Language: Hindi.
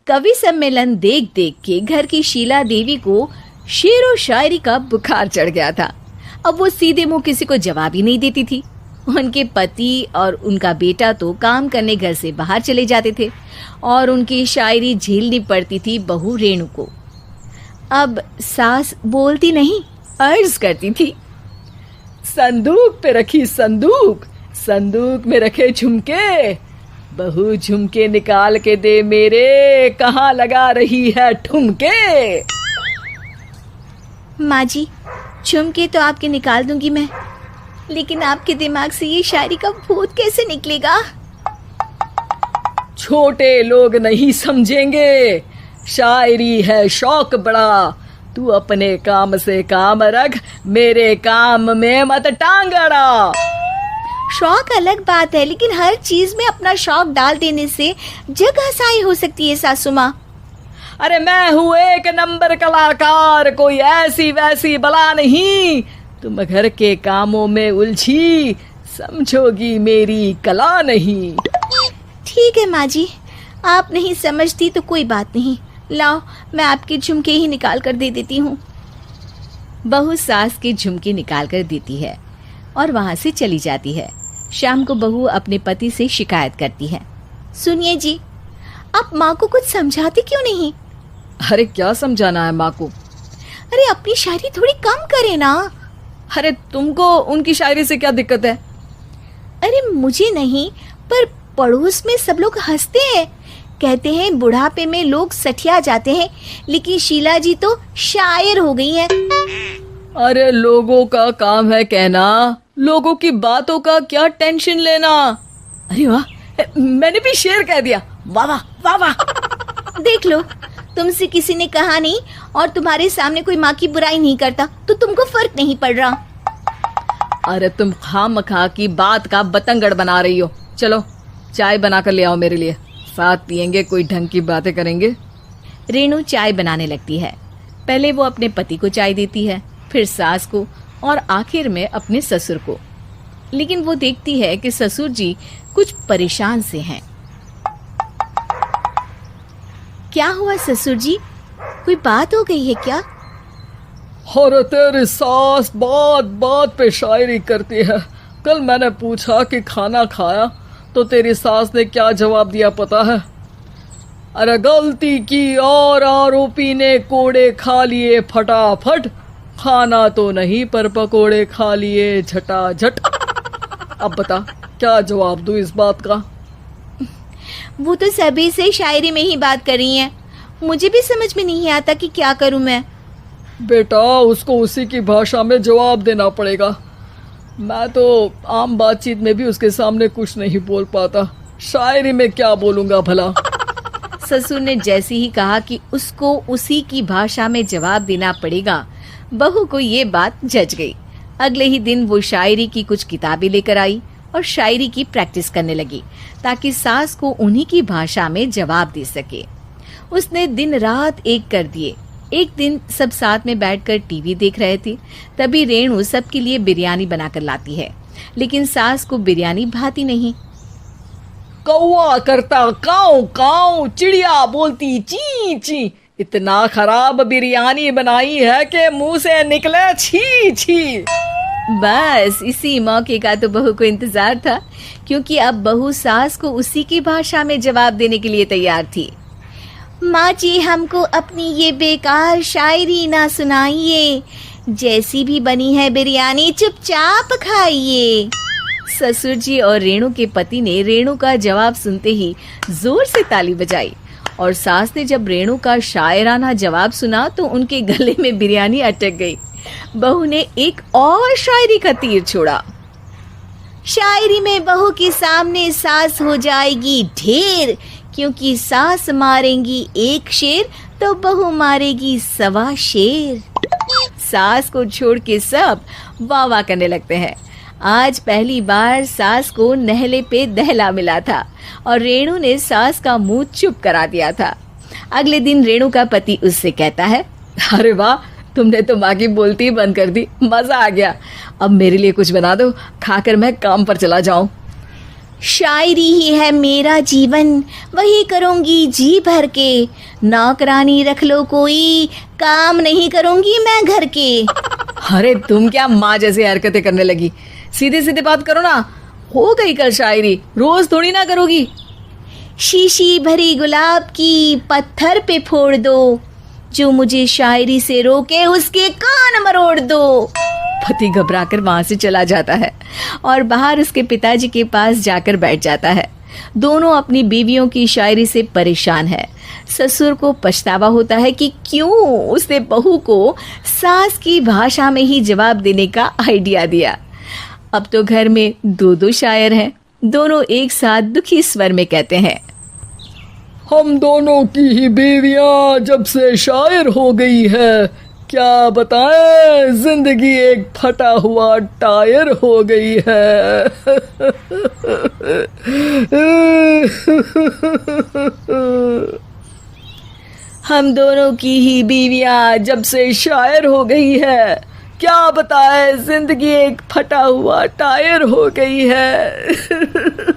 कवि सम्मेलन देख देख के घर की शीला देवी को शेर और शायरी का बुखार चढ़ गया था। अब वो सीधे मुंह किसी को जवाब ही नहीं देती थी। उनके पति और उनका बेटा तो काम करने घर से बाहर चले जाते थे और उनकी शायरी झेलनी पड़ती थी बहू रेणु को। अब सास बोलती नहीं, अर्ज करती थी, संदूक पे रखी संदूक, संदूक में रखे झुमके, बहू झुमके निकाल के दे मेरे, कहाँ लगा रही है ठुमके। माँ जी, झुमके तो आपके निकाल दूंगी मैं, लेकिन आपके दिमाग से ये शायरी का भूत कैसे निकलेगा? छोटे लोग नहीं समझेंगे, शायरी है शौक बड़ा, तू अपने काम से काम रख, मेरे काम में मत टांग अड़ा। शौक अलग बात है, लेकिन हर चीज में अपना शौक डाल देने से जग हंसाई हो सकती है सासू माँ। अरे मैं हूँ एक नंबर कलाकार, कोई ऐसी वैसी बला नहीं, तुम घर के कामों में उलझी, समझोगी मेरी कला नहीं। ठीक है माँ जी, आप नहीं समझती तो कोई बात नहीं, लाओ मैं आपके झुमके ही निकाल कर दे देती हूँ। बहू सास के झुमके निकाल कर देती है और वहां से चली जाती है। शाम को बहू अपने पति से शिकायत करती है, सुनिए जी, आप माँ को कुछ समझाते क्यों नहीं? अरे क्या समझाना है माँ को? अरे अपनी शायरी थोड़ी कम करे ना। अरे तुमको उनकी शायरी से क्या दिक्कत है? अरे मुझे नहीं, पर पड़ोस में सब लोग हंसते हैं, कहते हैं बुढ़ापे में लोग सठिया जाते हैं, लेकिन शीला जी तो शायर हो गई हैं। अरे लोगों का काम है कहना, लोगों की बातों का क्या टेंशन लेना। अरे वाह, मैंने भी शेर कह दिया, वाह वाह वाह वाह। देख लो, तुमसे किसी ने कहा नहीं और तुम्हारे सामने कोई माँ की बुराई नहीं करता तो तुमको फर्क नहीं पड़ रहा। अरे तुम खामखा की बात का बतंगड़ बना रही हो। चलो चाय बना कर ले आओ मेरे लिए, साथ पियेंगे, कोई ढंग की बातें करेंगे। रेणु चाय बनाने लगती है। पहले वो अपने पति को चाय देती है, फिर सास को और आखिर में अपने ससुर को। लेकिन वो देखती है कि ससुर जी कुछ परेशान से हैं। क्या हुआ ससुर जी, कोई बात हो गई है क्या? अरे तेरी सास बात बात पे शायरी करती है। कल मैंने पूछा कि खाना खाया तो तेरी सास ने क्या जवाब दिया पता है? अरे गलती की और आरोपी ने कोड़े खा लिए फटाफट, खाना तो नहीं पर पकोड़े खा लिए झटाझट। अब बता क्या जवाब दूं इस बात का? वो तो सभी से शायरी में ही बात कर रही हैं, मुझे भी समझ में नहीं आता कि क्या करूं मैं। बेटा उसको उसी की भाषा में जवाब देना पड़ेगा। मैं तो आम बातचीत में भी उसके सामने कुछ नहीं बोल पाता, शायरी में क्या बोलूंगा भला। ससुर ने जैसे ही कहा कि उसको उसी की भाषा में जवाब देना पड़ेगा, बहू को ये बात जच गई। अगले ही दिन वो शायरी की कुछ किताबें लेकर आई और शायरी की प्रैक्टिस करने लगी ताकि सास को उन्हीं की भाषा में जवाब दे सके। उसने दिन रात एक कर दिए। एक दिन सब साथ में बैठकर टीवी देख रहे थे, तभी रेणु सबके लिए बिरयानी बनाकर लाती है, लेकिन सास को बिरयानी भाती नहीं। कौवा करता काऊ काऊ, चिड़िया बोलती ची ची, इतना खराब बिरयानी बनाई है कि मुंह से निकले छी छी। बस इसी मौके का तो बहू को इंतजार था, क्योंकि अब बहू सास को उसी की भाषा में जवाब देने के लिए तैयार थी। माँ जी, हमको अपनी ये बेकार शायरी ना सुनाइए, जैसी भी बनी है बिरयानी चुपचाप खाइए। ससुर जी और रेणु के पति ने रेणु का जवाब सुनते ही जोर से ताली बजाई और सास ने जब रेणु का शायराना जवाब सुना तो उनके गले में बिरयानी अटक गई। बहू ने एक और शायरी का तीर छोड़ा। शायरी में बहू के सामने सास हो जाएगी ढेर, क्योंकि सास मारेंगी एक शेर तो बहू मारेगी 1.25 शेर। सास को छोड़ के सब वाह वाह करने लगते हैं। आज पहली बार सास को नहले पे दहला मिला था और रेणु ने सास का मुंह चुप करा दिया था। अगले दिन रेणु का पति उससे कहता है, अरे वाह, तुमने तो माँ की बोलती बंद कर दी, मजा आ गया। अब मेरे लिए कुछ बना दो, खाकर मैं काम पर चला जाऊं। शायरी ही है मेरा जीवन, वही करूँगी जी भर के। नौकरानी रख लो कोई, काम नहीं करूँगी मैं घर के। अरे तुम क्या माँ जैसी हरकतें करने लगी, सीधे सीधे बात करो ना। हो गई कल शायरी, रोज थोड़ी ना करोगी। शीशी भरी गुलाब की पत्थर पे फोड़ दो, जो मुझे शायरी से रोके उसके कान मरोड़ दो। पति घबराकर वहां से चला जाता है और बाहर उसके पिताजी के पास जाकर बैठ जाता है। दोनों अपनी बीवियों की शायरी से परेशान है। ससुर को पछतावा होता है कि क्यों उसने बहू को सास की भाषा में ही जवाब देने का आइडिया दिया। अब तो घर में दो दो शायर हैं। दोनों एक साथ दुखी स्वर में कहते हैं, हम दोनों की ही बीवियां जब से शायर हो गई है, क्या बताएं, जिंदगी एक फटा हुआ टायर हो गई है। हम दोनों की ही बीवियां जब से शायर हो गई है, क्या बताएं, जिंदगी एक फटा हुआ टायर हो गई है।